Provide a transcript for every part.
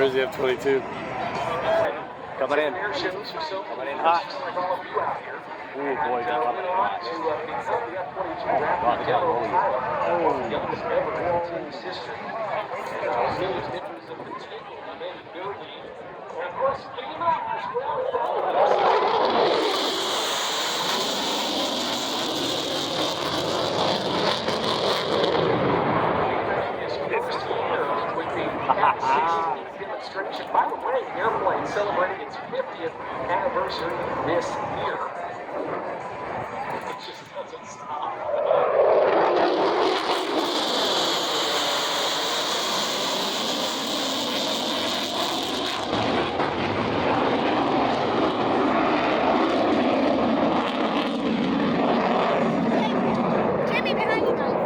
Where's the F-22? Coming in. Coming in hot. Ooh, boy, they're coming in hot. Oh, my God, look how low he Demonstration. By the way, the airplane celebrating its 50th anniversary this year. It just doesn't stop. Jimmy, behind you guys.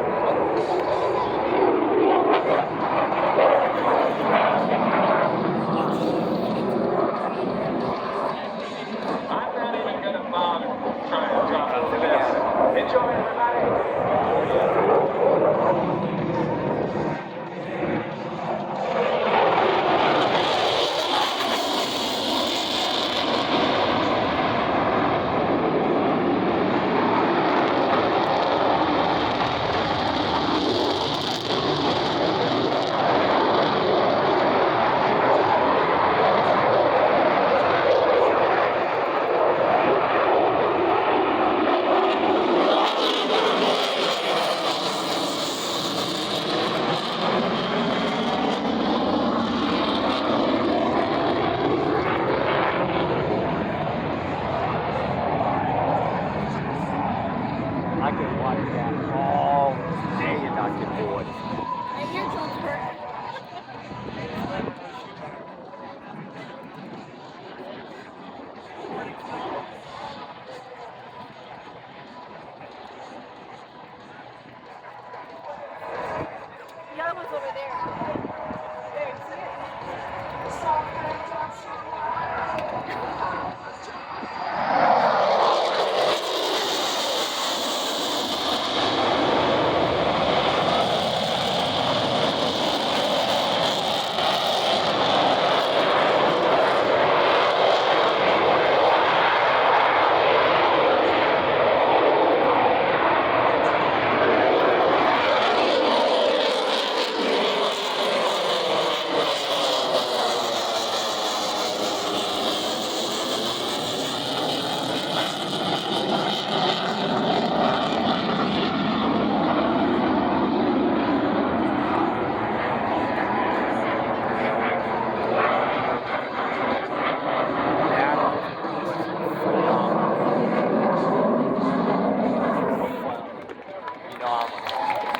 I'm not even going to bother trying to drop over this. Enjoy, everybody. I could watch that all day and not get bored.